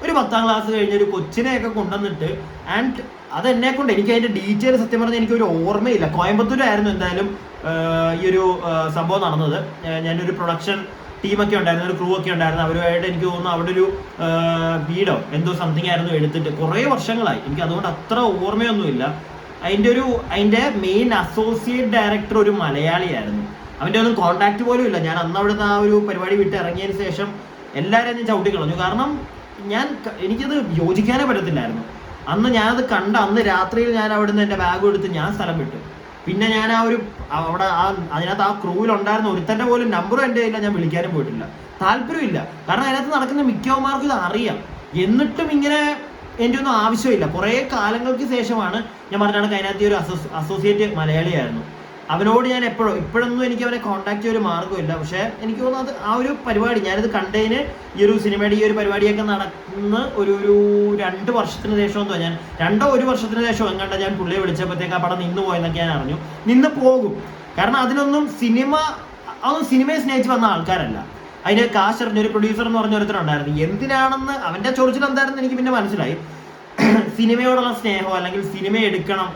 ഒരു 10ാം ക്ലാസ് കഴിഞ്ഞൊരു കൊച്ചിനെയൊക്കെ കൊണ്ടുവന്നിട്ട്, ആൻഡ് അതെന്നെ കൊണ്ട് എനിക്ക് അതിൻ്റെ ഡീറ്റെയിൽ സത്യം പറഞ്ഞാൽ എനിക്കൊരു ഓർമ്മയില്ല. കോയമ്പത്തൂരായിരുന്നു എന്തായാലും ഈ ഒരു സംഭവം നടന്നത്. ഞാനൊരു പ്രൊഡക്ഷൻ ടീമൊക്കെ ഉണ്ടായിരുന്നു, ഒരു ക്രൂ ഒക്കെ ഉണ്ടായിരുന്നു. അവരുമായിട്ട് എനിക്ക് തോന്നുന്നു അവിടെ ഒരു വീടോ എന്തോ സംതിങ് ആയിരുന്നു എടുത്തിട്ട്. കുറേ വർഷങ്ങളായി, എനിക്ക് അതുകൊണ്ട് അത്ര ഓർമ്മയൊന്നുമില്ല. അതിൻ്റെ മെയിൻ അസോസിയേറ്റ് ഡയറക്ടർ ഒരു മലയാളിയായിരുന്നു. അവൻ്റെ ഒന്നും കോൺടാക്ട് പോലും ഇല്ല. ഞാൻ അന്ന് അവിടുന്ന് ആ ഒരു പരിപാടി വിട്ട് ഇറങ്ങിയതിന് ശേഷം എല്ലാവരും ഞാൻ ചവിട്ടിക്കളഞ്ഞു. കാരണം എനിക്കത് യോജിക്കാനേ പറ്റത്തില്ലായിരുന്നു. അന്ന് ഞാനത് കണ്ട അന്ന് രാത്രിയിൽ ഞാൻ അവിടുന്ന് എൻ്റെ ബാഗ് എടുത്ത് ഞാൻ സ്ഥലം വിട്ടു. പിന്നെ ഞാൻ അതിനകത്ത് ആ ക്രൂവിലുണ്ടായിരുന്ന ഒരുത്തൻ്റെ പോലും നമ്പറും എൻ്റെ കയ്യില്ല, ഞാൻ വിളിക്കാനും പോയിട്ടില്ല. താല്പര്യമില്ല. കാരണം അതിനകത്ത് നടക്കുന്ന മിക്കവന്മാർക്കും ഇത് അറിയാം. എന്നിട്ടും ഇങ്ങനെ എൻ്റെ ഒന്നും ആവശ്യമില്ല. കുറേ കാലങ്ങൾക്ക് ശേഷമാണ് ഞാൻ പറഞ്ഞാണ് അതിനകത്ത് ഒരു അസോസിയേറ്റ് മലയാളിയായിരുന്നു. അവനോട് ഞാൻ ഇപ്പോഴൊന്നും എനിക്ക് അവനെ കോൺടാക്ട് ചെയ്യാൻ ഒരു മാർഗ്ഗമില്ല. പക്ഷേ എനിക്ക് തോന്നുന്നത് ആ ഒരു പരിപാടി ഞാനിത് കണ്ടതിന് ഈ ഒരു സിനിമയുടെ ഈ ഒരു പരിപാടിയൊക്കെ നടന്ന് ഒരു 2 വർഷത്തിന് ശേഷം എന്തോ, ഞാൻ 1 വർഷത്തിന് ശേഷം എങ്ങാണ്ട ഞാൻ പുള്ളിയെ വിളിച്ചപ്പോഴത്തേക്ക് ആ പടം നിന്ന് പോയെന്നൊക്കെ ഞാൻ അറിഞ്ഞു. നിന്ന് പോകും. കാരണം അതൊന്നും സിനിമയെ സ്നേഹിച്ച് വന്ന ആൾക്കാരല്ല. അതിന് കാശറിഞ്ഞ ഒരു പ്രൊഡ്യൂസർ എന്ന് പറഞ്ഞ ഒരുത്തരുണ്ടായിരുന്നു. എന്തിനാണെന്ന് അവൻ്റെ ചൊറിച്ചിൽ എന്തായിരുന്നു എനിക്ക് പിന്നെ മനസ്സിലായി. സിനിമയോടുള്ള സ്നേഹമോ അല്ലെങ്കിൽ സിനിമ എടുക്കണം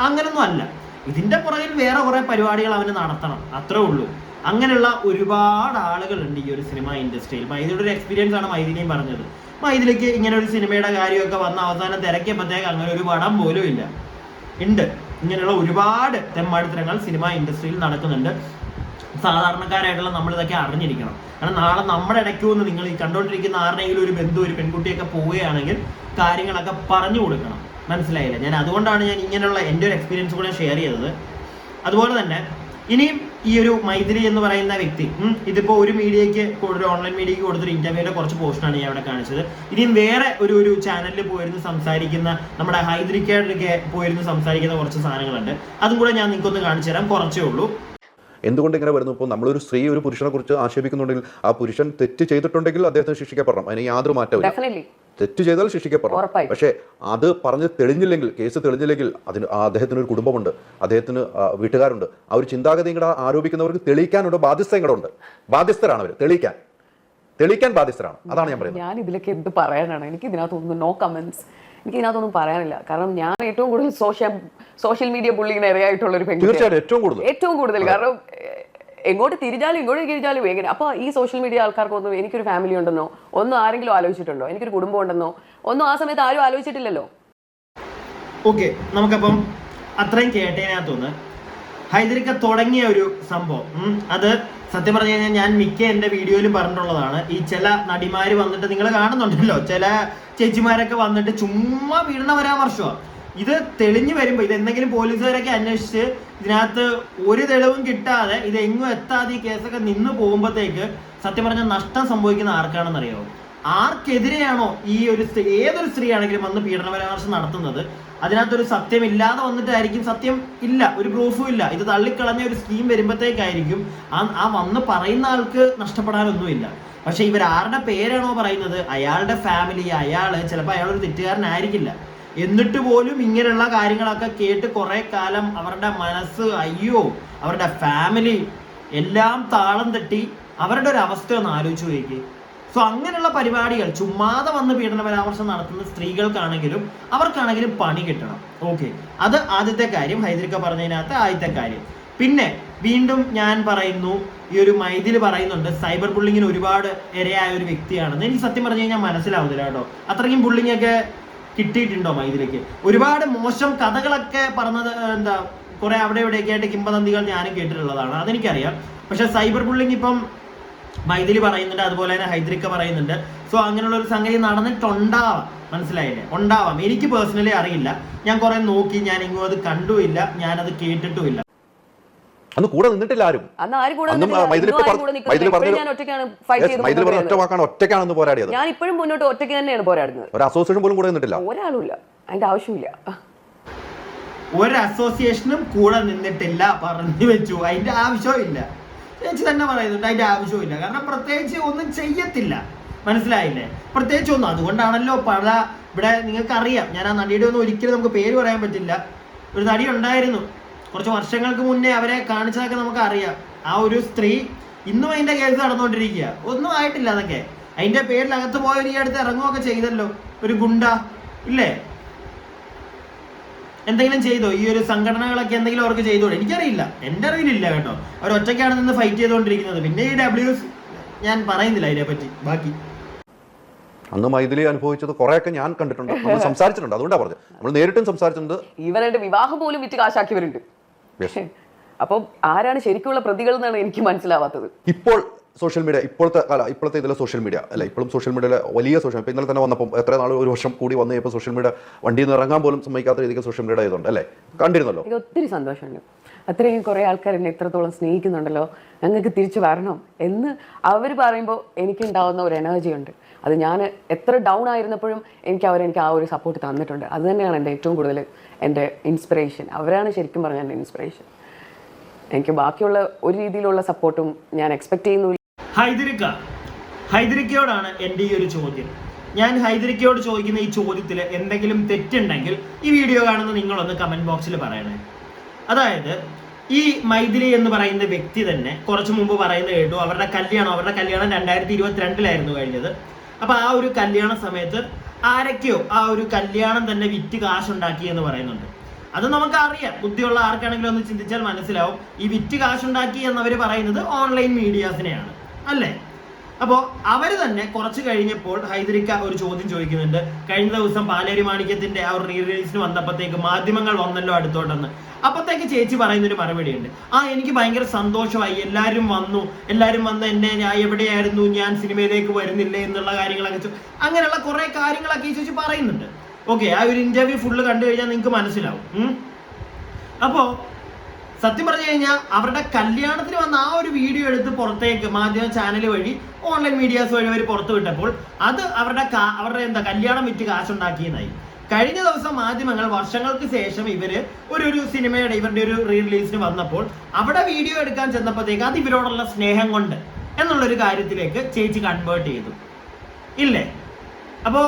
അങ്ങനൊന്നും അല്ല. ഇതിന്റെ പുറകിൽ വേറെ കുറെ പരിപാടികൾ അവന് നടത്തണം, അത്രേ ഉള്ളൂ. അങ്ങനെയുള്ള ഒരുപാട് ആളുകളുണ്ട് ഈ ഒരു സിനിമ ഇൻഡസ്ട്രിയിൽ. മൈഥിലിയുടെ ഒരു എക്സ്പീരിയൻസ് ആണ് മൈഥിലിയും പറഞ്ഞത്. മൈഥിലിക്ക് ഇങ്ങനെ ഒരു സിനിമയുടെ കാര്യമൊക്കെ വന്ന അവസാനം തിരക്കിയപ്പോഴത്തേക്ക് അങ്ങനെ ഒരു പടം പോലും ഇല്ല. ഉണ്ട് ഇങ്ങനെയുള്ള ഒരുപാട് തെമ്മാടിത്തരങ്ങൾ സിനിമ ഇൻഡസ്ട്രിയിൽ നടക്കുന്നുണ്ട്. സാധാരണക്കാരായിട്ടുള്ള നമ്മളിതൊക്കെ അറിഞ്ഞിരിക്കണം. കാരണം നാളെ നമ്മുടെ ഇടയ്ക്ക് വന്ന് നിങ്ങൾ ഈ കണ്ടുകൊണ്ടിരിക്കുന്ന ആരുടെയെങ്കിലും ഒരു ബന്ധു ഒരു പെൺകുട്ടിയൊക്കെ പോവുകയാണെങ്കിൽ കാര്യങ്ങളൊക്കെ പറഞ്ഞു കൊടുക്കണം. മനസ്സിലായില്ല? ഞാൻ അതുകൊണ്ടാണ് ഞാൻ ഇങ്ങനെയുള്ള എൻ്റെ ഒരു എക്സ്പീരിയൻസ് കൂടെ ഷെയർ ചെയ്തത്. അതുപോലെ തന്നെ ഇനിയും ഈ ഒരു മൈഥിലി എന്ന് പറയുന്ന വ്യക്തി ഇതിപ്പോൾ ഒരു മീഡിയയ്ക്ക് ഒരു ഓൺലൈൻ മീഡിയയ്ക്ക് കൊടുത്തൊരു ഇന്റർവ്യൂയുടെ കുറച്ച് പോസ്റ്റാണ് ഞാൻ അവിടെ കാണിച്ചത്. ഇനിയും വേറെ ഒരു ചാനലിൽ പോയിരുന്ന് സംസാരിക്കുന്ന, നമ്മുടെ ഹൈദരിക്കയൊക്കെ പോയിരുന്ന് സംസാരിക്കുന്ന കുറച്ച് സാധനങ്ങളുണ്ട്. അതും കൂടെ ഞാൻ നിങ്ങൾക്കൊന്ന് കാണിച്ചു തരാം, കുറച്ചേ ഉള്ളൂ. എന്തുകൊണ്ട് ഇങ്ങനെ വരുന്നു? ഇപ്പോൾ നമ്മളൊരു സ്ത്രീ ഒരു പുരുഷനെ കുറിച്ച് ആക്ഷേപിക്കുന്നുണ്ടെങ്കിൽ ആ പുരുഷൻ തെറ്റ് ചെയ്തിട്ടുണ്ടെങ്കിൽ അദ്ദേഹത്തിന് ശിക്ഷിക്കപ്പെടണം. അതിന് യാതൊരു മാറ്റമില്ല. തെറ്റ് ചെയ്താൽ ശിക്ഷിക്കപ്പെടണം. പക്ഷേ അത് പറഞ്ഞ് തെളിഞ്ഞില്ലെങ്കിൽ, കേസ് തെളിഞ്ഞില്ലെങ്കിൽ അതിന് അദ്ദേഹത്തിന് ഒരു കുടുംബമുണ്ട്, അദ്ദേഹത്തിന് വീട്ടുകാരുണ്ട്. ആ ഒരു ചിന്താഗതി കൂടെ ആരോപിക്കുന്നവർക്ക് തെളിയിക്കാനുള്ള ബാധ്യസ്ഥയും കൂടെ ഉണ്ട്. ബാധ്യസ്ഥരാണ് അവർ, തെളിയിക്കാൻ ബാധ്യസ്ഥരാണ്. അതാണ് ഞാൻ പറയുന്നത്. ഞാൻ ഇതിലൊക്കെ എന്ത് പറയാനാണ്? എനിക്ക് ഇതിനകത്തൊന്നും നോ കമന്റ്സ്. എനിക്ക് ഇതിനകത്തൊന്നും പറയാനില്ല. കാരണം ഞാൻ ഏറ്റവും കൂടുതൽ സോഷ്യൽ മീഡിയ ബുള്ളിങ്ങിന് ഇരയായിട്ടുള്ള ഒരു പെൺകുട്ടി. തീർച്ചയായിട്ടും ഏറ്റവും കൂടുതൽ. കാരണം എങ്ങോട്ട് തിരിഞ്ഞാലും എങ്ങനെ. അപ്പോൾ ഈ സോഷ്യൽ മീഡിയ ആൾക്കാർക്കൊന്നും എനിക്കൊരു ഫാമിലി ഉണ്ടെന്നോ ഒന്നും ആരെങ്കിലും ആലോചിച്ചിട്ടുണ്ടോ? എനിക്കൊരു കുടുംബം ഉണ്ടെന്നോ ഒന്നും ആ സമയത്ത് ആരും ആലോചിച്ചിട്ടില്ലല്ലോ. ഓക്കെ, നമുക്കപ്പം അത്രയും കേട്ടതിനകത്തുനിന്ന് ഹൈദരിക്ക തുടങ്ങിയ ഒരു സംഭവം, അത് സത്യം പറഞ്ഞു കഴിഞ്ഞാൽ ഞാൻ മിക്ക എൻ്റെ വീഡിയോയിലും പറഞ്ഞിട്ടുള്ളതാണ്. ഈ ചില നടിമാര് വന്നിട്ട് നിങ്ങൾ കാണുന്നുണ്ടല്ലോ, ചില ചേച്ചിമാരൊക്കെ വന്നിട്ട് ചുമ്മാ വീണ പരാമർശമാണ്. ഇത് തെളിഞ്ഞു വരുമ്പോൾ, ഇത് എന്തെങ്കിലും പോലീസുകാരൊക്കെ അന്വേഷിച്ച് ഇതിനകത്ത് ഒരു തെളിവും കിട്ടാതെ ഇത് എങ്ങും എത്താതെ ഈ കേസൊക്കെ നിന്ന് പോകുമ്പോഴത്തേക്ക് സത്യം പറഞ്ഞാൽ നഷ്ടം സംഭവിക്കുന്ന ആർക്കാണെന്നറിയാമോ? ആർക്കെതിരെയാണോ ഈ ഒരു സ്ത്രീ, ഏതൊരു സ്ത്രീ ആണെങ്കിലും വന്ന് പീഡന പരാമർശം നടത്തുന്നത്, അതിനകത്തൊരു സത്യമില്ലാതെ വന്നിട്ടായിരിക്കും, സത്യം ഇല്ല, ഒരു പ്രൂഫും ഇല്ല, ഇത് തള്ളിക്കളഞ്ഞ ഒരു സ്കീം വരുമ്പോഴത്തേക്കായിരിക്കും ആ വന്ന് പറയുന്ന ആൾക്ക് നഷ്ടപ്പെടാനൊന്നുമില്ല. പക്ഷെ ഇവരാരുടെ പേരാണോ പറയുന്നത്, അയാളുടെ ഫാമിലി, അയാള് ചിലപ്പോൾ അയാളൊരു തെറ്റുകാരനായിരിക്കില്ല, എന്നിട്ട് പോലും ഇങ്ങനെയുള്ള കാര്യങ്ങളൊക്കെ കേട്ട് കുറെ കാലം അവരുടെ മനസ്സ്, അയ്യോ അവരുടെ ഫാമിലി എല്ലാം താളം തട്ടി അവരുടെ ഒരു അവസ്ഥ ഒന്ന് ആലോചിച്ച് നോക്കി. സോ അങ്ങനെയുള്ള പരിപാടികൾ ചുമ്മാതെ വന്ന് പീഡന പരാമർശം നടത്തുന്ന സ്ത്രീകൾക്കാണെങ്കിലും അവർക്കാണെങ്കിലും പണി കിട്ടണം. ഓക്കെ, അത് ആദ്യത്തെ കാര്യം, ഹൈദരിക്ക പറഞ്ഞതിനകത്ത് ആദ്യത്തെ കാര്യം. പിന്നെ വീണ്ടും ഞാൻ പറയുന്നു, ഈ ഒരു മൈഥിലി പറയുന്നുണ്ട് സൈബർ ബുള്ളിങ്ങിന് ഒരുപാട് ഇരയായ ഒരു വ്യക്തിയാണെന്ന്. എനിക്ക് സത്യം പറഞ്ഞു കഴിഞ്ഞാൽ മനസ്സിലാവുന്നില്ല കേട്ടോ, അത്രയും ബുള്ളിങ് ഒക്കെ കിട്ടിയിട്ടുണ്ടോ മൈഥിലിക്ക്? ഒരുപാട് മോശം കഥകളൊക്കെ പറഞ്ഞത് എന്താ കുറെ അവിടെ ഇവിടെയൊക്കെ ആയിട്ട് കിംവദന്തികൾ ഞാനും കേട്ടിട്ടുള്ളതാണ്, അതെനിക്കറിയാം. പക്ഷെ സൈബർ ബുള്ളിങ് ഇപ്പം മൈഥിലി പറയുന്നുണ്ട്, അതുപോലെ തന്നെ ഹൈദരിക്ക പറയുന്നുണ്ട്. സോ അങ്ങനെയുള്ള ഒരു സംഗതി നടന്നിട്ടുണ്ടാവാം, മനസ്സിലായില്ലേ? ഉണ്ടാവാം. എനിക്ക് പേഴ്സണലി അറിയില്ല, ഞാൻ കുറെ നോക്കി, ഞാൻ ഇങ്ങോട്ട് അത് കണ്ടുമില്ല, ഞാനത് കേട്ടിട്ടുമില്ല. അന്ന് കൂടെ നിന്നിട്ടില്ല ആരും. ഒറ്റയ്ക്കാണെന്ന് പോരാടിയത്. ഞാൻ ഇപ്പോഴും മുന്നോട്ട് ഒറ്റയ്ക്ക് തന്നെയാണ് പോരാടുന്നത്. ഒരു അസോസിയേഷൻ പോലും കൂടെ നിന്നിട്ടില്ല, ഒരാളുമില്ല, അതിന്റെ ആവശ്യമില്ല. ഒരു അസോസിയേഷനും കൂടെ നിന്നിട്ടില്ല, പറഞ്ഞു വെച്ചു, അതിന്റെ ആവശ്യമില്ല. ചേച്ചി തന്നെ പറയുന്നുണ്ട് അതിന്റെ ആവശ്യമില്ല, കാരണം പ്രത്യേകിച്ച് ഒന്നും ചെയ്യത്തില്ല, മനസ്സിലായില്ലേ? പ്രത്യേകിച്ച് ഒന്നും. അതുകൊണ്ടാണല്ലോ പല ഇവിടെ നിങ്ങൾക്കറിയാം, ഞാൻ ആ നടിയുടെ ഒന്നും ഒരിക്കലും നമുക്ക് പേര് പറയാൻ പറ്റില്ല, ഒരു നടി ഉണ്ടായിരുന്നു കുറച്ച് വർഷങ്ങൾക്ക് മുന്നേ, അവരെ കാണിച്ചതൊക്കെ നമുക്ക് അറിയാം. ആ ഒരു സ്ത്രീ ഇന്നും അതിന്റെ കേസ് നടന്നുകൊണ്ടിരിക്കുക, ഒന്നും ആയിട്ടില്ല. അതൊക്കെ അതിന്റെ പേരിൽ അകത്ത് പോയവർ ഈ അടുത്ത് ഇറങ്ങുകയൊക്കെ ചെയ്തല്ലോ, ഒരു ഗുണ്ട ഇല്ലേ? എന്തെങ്കിലും ചെയ്തോ? ഈ ഒരു സംഘടനകളൊക്കെ എന്തെങ്കിലും അവർക്ക് ചെയ്തോ? എനിക്കറിയില്ല, എൻ്റെ അറിവിലില്ല കേട്ടോ. അവർ ഒറ്റയ്ക്കാണ് നിന്ന് ഫൈറ്റ് ചെയ്തുകൊണ്ടിരിക്കുന്നത്. പിന്നെ ഈ ഡബ്ല്യൂസ് ഞാൻ പറയുന്നില്ല അതിനെ പറ്റി ബാക്കി. അന്ന് മൈഥിലി അനുഭവിച്ചത് കുറെയൊക്കെ ഞാൻ കണ്ടിട്ടുണ്ട്, നമ്മൾ സംസാരിച്ചിട്ടുണ്ട്, അതുകൊണ്ടാണ് പറഞ്ഞത്. നമ്മൾ നേരിട്ടും സംസാരിച്ചിട്ടുണ്ട്. ഇവരുടെ വിവാഹം പോലും വിറ്റ് കാശാക്കിയവരുണ്ട്. അപ്പോൾ ആരാണ് ശരിക്കുള്ള പ്രതികൾ എന്നാണ് എനിക്ക് മനസ്സിലാവാത്തത്. ഇപ്പോൾ സോഷ്യൽ മീഡിയ, ഇപ്പോഴത്തെ ഇതിലെ സോഷ്യൽ മീഡിയ അല്ല, ഇപ്പോഴും സോഷ്യൽ മീഡിയയിലെ വലിയ സോഷ്യൽ, ഇപ്പം ഇന്നലെ തന്നെ വന്നപ്പോൾ എത്ര നാൾ, ഒരു വർഷം കൂടി വന്ന് ഇപ്പോൾ സോഷ്യൽ മീഡിയ വണ്ടിയിൽ നിന്ന് ഇറങ്ങാൻ പോലും സമ്മതിക്കാത്ത രീതിക്ക് സോഷ്യൽ മീഡിയ ആയതുകൊണ്ട് അല്ലേ, കണ്ടിരുന്നല്ലോ. എനിക്ക് ഒത്തിരി സന്തോഷമുണ്ട്, അത്രയും കുറേ ആൾക്കാർ എന്നെ ഇത്രത്തോളം സ്നേഹിക്കുന്നുണ്ടല്ലോ, ഞങ്ങൾക്ക് തിരിച്ചു വരണം എന്ന് അവർ പറയുമ്പോൾ എനിക്കുണ്ടാവുന്ന ഒരു എനർജി ഉണ്ട്. അത് ഞാൻ എത്ര ഡൗൺ ആയിരുന്നപ്പോഴും എനിക്ക് ആ ഒരു സപ്പോർട്ട് തന്നിട്ടുണ്ട്. അത് തന്നെയാണ് എൻ്റെ ഏറ്റവും കൂടുതൽ എൻ്റെ ഇൻസ്പിറേഷൻ. അവരാണ് ശരിക്കും പറഞ്ഞാൽ എൻ്റെ ഇൻസ്പിറേഷൻ. എനിക്ക് ബാക്കിയുള്ള ഒരു രീതിയിലുള്ള സപ്പോർട്ടും ഞാൻ എക്സ്പെക്ട് ചെയ്യുന്നില്ല. ഹൈദരിക്കയോടാണ് എൻ്റെ ഈ ഒരു ചോദ്യം. ഞാൻ ഹൈദരിക്കയോട് ചോദിക്കുന്ന ഈ ചോദ്യത്തിൽ എന്തെങ്കിലും തെറ്റുണ്ടെങ്കിൽ ഈ വീഡിയോ കാണുന്ന നിങ്ങളൊന്ന് കമന്റ് ബോക്സിൽ പറയണേ. അതായത് ഈ മൈഥിലി എന്ന് പറയുന്ന വ്യക്തി തന്നെ കുറച്ച് മുമ്പ് പറയുന്നത് കേട്ടു, അവരുടെ കല്യാണം 2022 കഴിഞ്ഞത്. അപ്പൊ ആ ഒരു കല്യാണ സമയത്ത് ആരൊക്കെയോ ആ ഒരു കല്യാണം തന്നെ വിറ്റ് കാശുണ്ടാക്കി എന്ന് പറയുന്നുണ്ട്. അത് നമുക്ക് അറിയാം, ബുദ്ധിയുള്ള ആർക്കാണെങ്കിലും ഒന്ന് ചിന്തിച്ചാൽ മനസ്സിലാവും. ഈ വിറ്റ് കാശുണ്ടാക്കി എന്നവർ പറയുന്നത് ഓൺലൈൻ മീഡിയാസിനെയാണ്, അല്ലേ? അപ്പോൾ അവർ തന്നെ കുറച്ച് കഴിഞ്ഞപ്പോൾ ഹൈദരിക്ക ഒരു ചോദ്യം ചോദിക്കുന്നുണ്ട്. കഴിഞ്ഞ ദിവസം പാലേരി മാണിക്യത്തിന്റെ ആ ഒരു റിലീസിന് വന്നപ്പോഴത്തേക്ക് മാധ്യമങ്ങൾ വന്നല്ലോ അടുത്തോട്ടെന്ന്. അപ്പോഴത്തേക്ക് ചേച്ചി പറയുന്നൊരു മറുപടി ഉണ്ട്, എനിക്ക് ഭയങ്കര സന്തോഷമായി, എല്ലാവരും വന്ന് എന്നെ ഞാൻ എവിടെയായിരുന്നു, ഞാൻ സിനിമയിലേക്ക് വരുന്നില്ലേ എന്നുള്ള കാര്യങ്ങളൊക്കെ, അങ്ങനെയുള്ള കുറെ കാര്യങ്ങളൊക്കെ ഈ ചേച്ചി പറയുന്നുണ്ട്. ഓക്കെ, ആ ഒരു ഇന്റർവ്യൂ ഫുള്ള് കണ്ടു കഴിഞ്ഞാൽ നിങ്ങൾക്ക് മനസ്സിലാവും. അപ്പോൾ സത്യം പറഞ്ഞു കഴിഞ്ഞാൽ അവരുടെ കല്യാണത്തിന് വന്ന ആ ഒരു വീഡിയോ എടുത്ത് പുറത്തേക്ക് മാധ്യമ ചാനൽ വഴി, ഓൺലൈൻ മീഡിയാസ് വഴി അവർ പുറത്തു വിട്ടപ്പോൾ അത് അവരുടെ കല്യാണം വിറ്റ് കാശുണ്ടാക്കിയെന്നായി. കഴിഞ്ഞ ദിവസം മാധ്യമങ്ങൾ വർഷങ്ങൾക്ക് ശേഷം ഒരു സിനിമയുടെ ഇവരുടെ ഒരു റിലീസിന് വന്നപ്പോൾ അവിടെ വീഡിയോ എടുക്കാൻ ചെന്നപ്പോഴത്തേക്ക് അത് ഇവരോടുള്ള സ്നേഹം കൊണ്ട് എന്നുള്ളൊരു കാര്യത്തിലേക്ക് ചേച്ചി കൺവേർട്ട് ചെയ്തു, ഇല്ലേ? അപ്പോൾ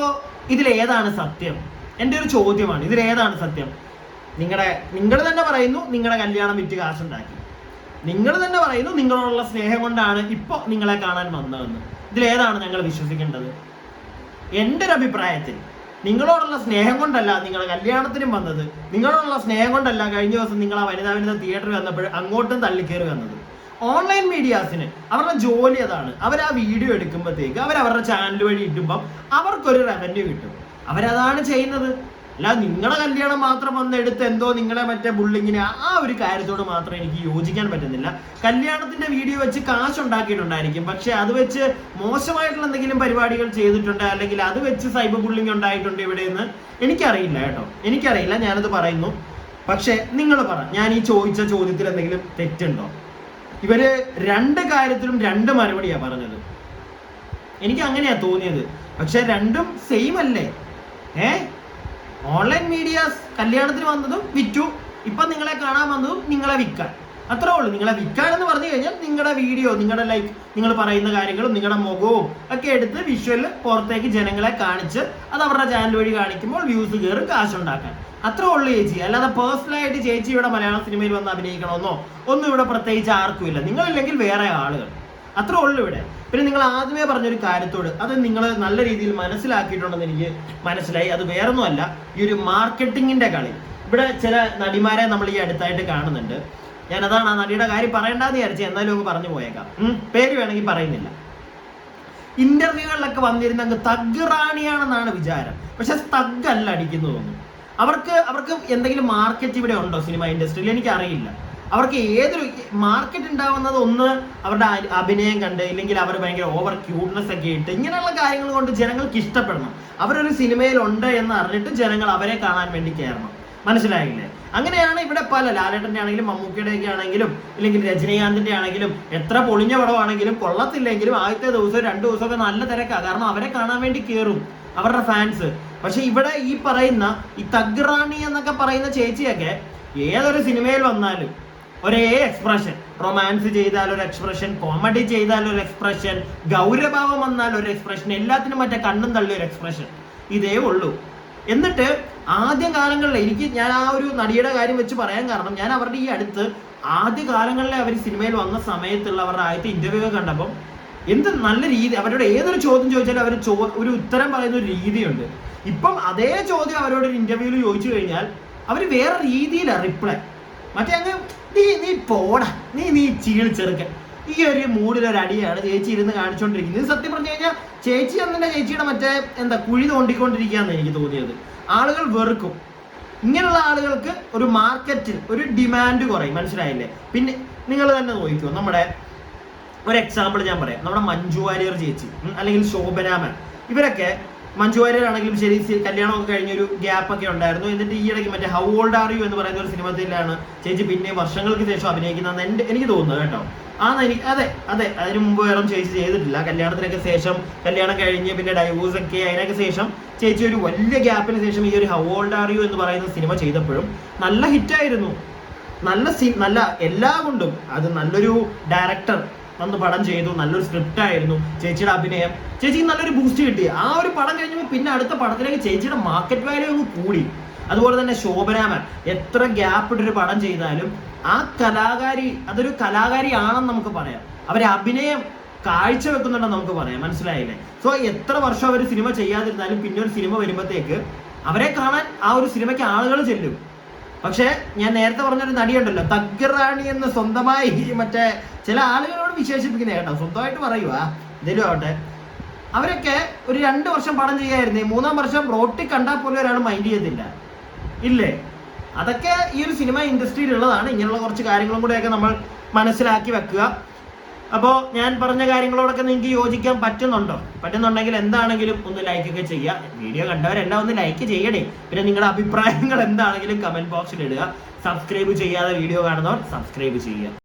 ഇതിലേതാണ് സത്യം? എൻ്റെ ഒരു ചോദ്യമാണ്, ഇതിലേതാണ് സത്യം? നിങ്ങൾ തന്നെ പറയുന്നു നിങ്ങളുടെ കല്യാണം വിറ്റ് കാശുണ്ടാക്കി, നിങ്ങൾ തന്നെ പറയുന്നു നിങ്ങളോടുള്ള സ്നേഹം കൊണ്ടാണ് ഇപ്പോൾ നിങ്ങളെ കാണാൻ വന്നതെന്ന്. ഇതിലേതാണ് ഞങ്ങൾ വിശ്വസിക്കേണ്ടത്? എൻ്റെ ഒരു അഭിപ്രായത്തിൽ നിങ്ങളോടുള്ള സ്നേഹം കൊണ്ടല്ല നിങ്ങളുടെ കല്യാണത്തിനും വന്നത്, നിങ്ങളോടുള്ള സ്നേഹം കൊണ്ടല്ല കഴിഞ്ഞ ദിവസം നിങ്ങൾ ആ വനിതാ തിയേറ്ററിൽ വന്നപ്പോൾ അങ്ങോട്ടും തള്ളിക്കയറി വന്നത്. ഓൺലൈൻ മീഡിയാസിന് അവരുടെ ജോലി അതാണ്. അവർ ആ വീഡിയോ എടുക്കുമ്പോഴത്തേക്ക് അവരവരുടെ ചാനൽ വഴി ഇടുമ്പം അവർക്കൊരു റവന്യൂ കിട്ടും, അവരതാണ് ചെയ്യുന്നത്. അല്ല നിങ്ങളുടെ കല്യാണം മാത്രം വന്ന് എടുത്ത് എന്തോ നിങ്ങളെ മറ്റേ ബുള്ളിങ്ങിനെ, ആ ഒരു കാര്യത്തോട് മാത്രം എനിക്ക് യോജിക്കാൻ പറ്റുന്നില്ല. കല്യാണത്തിന്റെ വീഡിയോ വെച്ച് കാശുണ്ടാക്കിയിട്ടുണ്ടായിരിക്കും, പക്ഷെ അത് വെച്ച് മോശമായിട്ടുള്ള എന്തെങ്കിലും പരിപാടികൾ ചെയ്തിട്ടുണ്ട്, അല്ലെങ്കിൽ അത് വെച്ച് സൈബർ ബുള്ളിങ് ഉണ്ടായിട്ടുണ്ട് ഇവിടെയെന്ന് എനിക്കറിയില്ല കേട്ടോ, എനിക്കറിയില്ല, ഞാനത് പറയുന്നു. പക്ഷെ നിങ്ങൾ പറ, ഞാൻ ഈ ചോദിച്ച ചോദ്യത്തിൽ എന്തെങ്കിലും തെറ്റുണ്ടോ? ഇവര് രണ്ട് കാര്യത്തിലും രണ്ട് മറുപടിയാണ് പറഞ്ഞത്. എനിക്ക് അങ്ങനെയാ തോന്നിയത്. പക്ഷെ രണ്ടും സെയിം അല്ലേ? ഓൺലൈൻ മീഡിയാസ് കല്യാണത്തിന് വന്നതും വിറ്റു, ഇപ്പൊ നിങ്ങളെ കാണാൻ വന്നതും നിങ്ങളെ വിൽക്കാൻ. അത്രേ ഉള്ളൂ. നിങ്ങളെ വിൽക്കാൻ എന്ന് പറഞ്ഞു കഴിഞ്ഞാൽ നിങ്ങളുടെ വീഡിയോ, നിങ്ങളുടെ ലൈക്ക്, നിങ്ങൾ പറയുന്ന കാര്യങ്ങളും നിങ്ങളുടെ മുഖവും ഒക്കെ എടുത്ത് വിഷ്വൽ പുറത്തേക്ക് ജനങ്ങളെ കാണിച്ച് അത് അവരുടെ ചാനൽ വഴി കാണിക്കുമ്പോൾ വ്യൂസ് കയറി കാശുണ്ടാക്കാൻ. അത്രേ ഉള്ളൂ ചേച്ചി. അല്ലാതെ പേഴ്സണലായിട്ട് ചേച്ചി ഇവിടെ മലയാള സിനിമയിൽ വന്ന് അഭിനയിക്കണമെന്നോ ഒന്നും ഇവിടെ പ്രത്യേകിച്ച് ആർക്കും ഇല്ല. നിങ്ങളില്ലെങ്കിൽ വേറെ ആളുകൾ. അത്രേ ഉള്ളൂ ഇവിടെ. പിന്നെ നിങ്ങൾ ആദ്യമേ പറഞ്ഞൊരു കാര്യത്തോട് അത് നിങ്ങൾ നല്ല രീതിയിൽ മനസ്സിലാക്കിയിട്ടുണ്ടെന്ന് എനിക്ക് മനസ്സിലായി. അത് വേറൊന്നുമല്ല, ഈ ഒരു മാർക്കറ്റിങ്ങിന്റെ കളി. ഇവിടെ ചില നടിമാരെ നമ്മൾ ഈ അടുത്തായിട്ട് കാണുന്നുണ്ട്. ഞാൻ അതാണ് ആ നടിയുടെ കാര്യം പറയണ്ടെന്ന് വിചാരിച്ചു, എന്നാലും അങ്ങ് പറഞ്ഞു പോയേക്കാം. പേര് വേണമെങ്കിൽ പറയുന്നില്ല. ഇന്റർവ്യൂകളിലൊക്കെ വന്നിരുന്ന അങ്ങ് തഗ് റാണിയാണെന്നാണ് വിചാരം. പക്ഷെ തഗ് അല്ല അടിക്കുന്നു തോന്നുന്നു. അവർക്ക് എന്തെങ്കിലും മാർക്കറ്റ് ഇവിടെ ഉണ്ടോ സിനിമ ഇൻഡസ്ട്രിയിൽ? എനിക്കറിയില്ല. അവർക്ക് ഏതൊരു മാർക്കറ്റ് ഉണ്ടാവുന്നത് ഒന്ന് അവരുടെ അഭിനയം കണ്ട്, ഇല്ലെങ്കിൽ അവർ ഭയങ്കര ഓവർ ക്യൂട്ട്നെസ് ഒക്കെ ഇട്ട് ഇങ്ങനെയുള്ള കാര്യങ്ങൾ കൊണ്ട് ജനങ്ങൾക്ക് ഇഷ്ടപ്പെടണം. അവരൊരു സിനിമയിൽ ഉണ്ട് എന്ന് അറിഞ്ഞിട്ട് ജനങ്ങൾ അവരെ കാണാൻ വേണ്ടി കയറണം. മനസ്സിലായില്ലേ? അങ്ങനെയാണ് ഇവിടെ പല ലാലേട്ടൻ്റെ ആണെങ്കിലും മമ്മൂക്കയുടെ ഒക്കെ ആണെങ്കിലും ഇല്ലെങ്കിൽ രജനീകാന്തിന്റെ ആണെങ്കിലും എത്ര പൊളിഞ്ഞ പടമാണെങ്കിലും കൊള്ളത്തില്ലെങ്കിലും ആദ്യത്തെ ദിവസം 2 ദിവസമൊക്കെ നല്ല തിരക്കാണ്. കാരണം അവരെ കാണാൻ വേണ്ടി കയറും അവരുടെ ഫാൻസ്. പക്ഷെ ഇവിടെ ഈ പറയുന്ന ഈ തഗ് റാണി എന്നൊക്കെ പറയുന്ന ചേച്ചിയൊക്കെ ഏതൊരു സിനിമയിൽ വന്നാലും ഒരേ എക്സ്പ്രഷൻ. റൊമാൻസ് ചെയ്താൽ ഒരു എക്സ്പ്രഷൻ, കോമഡി ചെയ്താൽ ഒരു എക്സ്പ്രഷൻ, ഗൗരവഭാവം വന്നാൽ ഒരു എക്സ്പ്രഷൻ, എല്ലാത്തിനും മറ്റേ കണ്ണും തള്ളിയ ഒരു എക്സ്പ്രഷൻ. ഇതേ ഉള്ളൂ. എന്നിട്ട് ആദ്യ കാലങ്ങളിൽ ഞാൻ ആ ഒരു നടിയുടെ കാര്യം വെച്ച് പറയാൻ കാരണം, ഞാൻ അവരുടെ ഈ അടുത്ത് ആദ്യ കാലങ്ങളിൽ അവർ സിനിമയിൽ വന്ന സമയത്തുള്ള അവരുടെ ആദ്യത്തെ ഇന്റർവ്യൂ ഒക്കെ കണ്ടപ്പം എന്ത് നല്ല രീതി, അവരോട് ഏതൊരു ചോദ്യം ചോദിച്ചാലും അവർ ഒരു ഉത്തരം പറയുന്ന ഒരു രീതിയുണ്ട്. ഇപ്പം അതേ ചോദ്യം അവരോട് ഒരു ഇന്റർവ്യൂവിൽ ചോദിച്ചു കഴിഞ്ഞാൽ അവർ വേറെ രീതിയിലാണ് റിപ്ലൈ. മറ്റേ അങ്ങ് നീ പോടാ, നീ ചീളിച്ചെറുക്കൻ, ഈ ഒരു മൂഡിലൊരു അടിയാണ് ചേച്ചി ഇരുന്ന് കാണിച്ചുകൊണ്ടിരിക്കുന്നത്. ഇത് സത്യം പറഞ്ഞു കഴിഞ്ഞാൽ ചേച്ചി അന്നെ ചേച്ചിയുടെ മറ്റേ കുഴി തോണ്ടിക്കൊണ്ടിരിക്കുകയെന്ന് എനിക്ക് തോന്നിയത്. ആളുകൾ വെറുക്കും. ഇങ്ങനെയുള്ള ആളുകൾക്ക് ഒരു മാർക്കറ്റിൽ ഒരു ഡിമാൻഡ് കുറയും. മനസ്സിലായില്ലേ? പിന്നെ നിങ്ങൾ തന്നെ നോക്കിക്കോ. നമ്മുടെ ഒരു എക്സാമ്പിൾ ഞാൻ പറയാം. നമ്മുടെ മഞ്ജു വാര്യർ ചേച്ചി അല്ലെങ്കിൽ ശോഭന മാം, ഇവരൊക്കെ മഞ്ജു വാര്യർ ആണെങ്കിലും ശരി, കല്യാണമൊക്കെ കഴിഞ്ഞൊരു ഗ്യാപ്പ് ഒക്കെ ഉണ്ടായിരുന്നു. എന്നിട്ട് ഈ ഇടയ്ക്ക് മറ്റേ ഹൗ ഓൾഡ് ആർ യു എന്ന് പറയുന്ന ഒരു സിനിമത്തിലാണ് ചേച്ചി പിന്നെ വർഷങ്ങൾക്ക് ശേഷം അഭിനയിക്കുന്നതെന്ന് എനിക്ക് തോന്നുന്നത് കേട്ടോ. അതെ അതിന് മുമ്പ് വേറെ ചേച്ചി ചെയ്തിട്ടില്ല. കല്യാണത്തിനൊക്കെ ശേഷം, കല്യാണം കഴിഞ്ഞ് പിന്നെ ഡൈവോഴ്സ് ഒക്കെ അതിനൊക്കെ ശേഷം ചേച്ചി ഒരു വലിയ ഗ്യാപ്പിന് ശേഷം ഈ ഒരു ഹൗ ഓൾഡ് ആർ യു എന്ന് പറയുന്ന സിനിമ ചെയ്തപ്പോഴും നല്ല ഹിറ്റായിരുന്നു. നല്ല എല്ലാ കൊണ്ടും അത് നല്ലൊരു ഡയറക്ടർ വന്ന് പടം ചെയ്തു, നല്ലൊരു സ്ക്രിപ്റ്റ് ആയിരുന്നു, ചേച്ചിയുടെ അഭിനയം, ചേച്ചിക്ക് നല്ലൊരു ബൂസ്റ്റ് കിട്ടി. ആ ഒരു പടം കഴിഞ്ഞപ്പോൾ പിന്നെ അടുത്ത പടത്തിലേക്ക് ചേച്ചിയുടെ മാർക്കറ്റ് വാല്യൂ അങ്ങ് കൂടി. അതുപോലെ തന്നെ ശോഭന മാം എത്ര ഗ്യാപ്പ് ഇട്ടൊരു പടം ചെയ്താലും ആ കലാകാരി അതൊരു കലാകാരിയാണെന്ന് നമുക്ക് പറയാം. അവരെ അഭിനയം കാഴ്ചവെക്കുന്നുണ്ടെന്ന് നമുക്ക് പറയാം. മനസ്സിലായില്ലേ? സോ എത്ര വർഷം അവർ സിനിമ ചെയ്യാതിരുന്നാലും പിന്നെ ഒരു സിനിമ വരുമ്പോഴത്തേക്ക് അവരെ കാണാൻ ആ ഒരു സിനിമയ്ക്ക് ആളുകൾ ചെല്ലും. പക്ഷെ ഞാൻ നേരത്തെ പറഞ്ഞൊരു നടിയുണ്ടല്ലോ, തഗ് റാണി എന്ന് സ്വന്തമായി മറ്റേ ചില ആളുകളോട് വിശേഷിപ്പിക്കുന്ന കേട്ടോ, സ്വന്തമായിട്ട് പറയുക ഇതിലും ആവട്ടെ, അവരൊക്കെ ഒരു 2 വർഷം പടം ചെയ്യായിരുന്നേ, 3-ാം വർഷം റോട്ടിൽ കണ്ടാൽ പോലും ഒരാൾ മൈൻഡ് ചെയ്തില്ല. ഇല്ലേ? അതൊക്കെ ഈ ഒരു സിനിമ ഇൻഡസ്ട്രിയിൽ ഉള്ളതാണ്. ഇങ്ങനെയുള്ള കുറച്ച് കാര്യങ്ങളും കൂടെയൊക്കെ നമ്മൾ മനസ്സിലാക്കി വെക്കുക. അപ്പോൾ ഞാൻ പറഞ്ഞ കാര്യങ്ങളോടൊക്കെ നിങ്ങൾക്ക് യോജിക്കാൻ പറ്റുന്നുണ്ടെങ്കിൽ എന്താണെങ്കിലും ഒന്ന് ലൈക്ക് ഒക്കെ ചെയ്യുക. വീഡിയോ കണ്ടവരെല്ലാം ഒന്ന് ലൈക്ക് ചെയ്യണേ. പിന്നെ നിങ്ങളുടെ അഭിപ്രായങ്ങൾ എന്താണെങ്കിലും കമന്റ് ബോക്സിൽ ഇടുക. സബ്സ്ക്രൈബ് ചെയ്യാതെ വീഡിയോ കാണുന്നവർ സബ്സ്ക്രൈബ് ചെയ്യുക.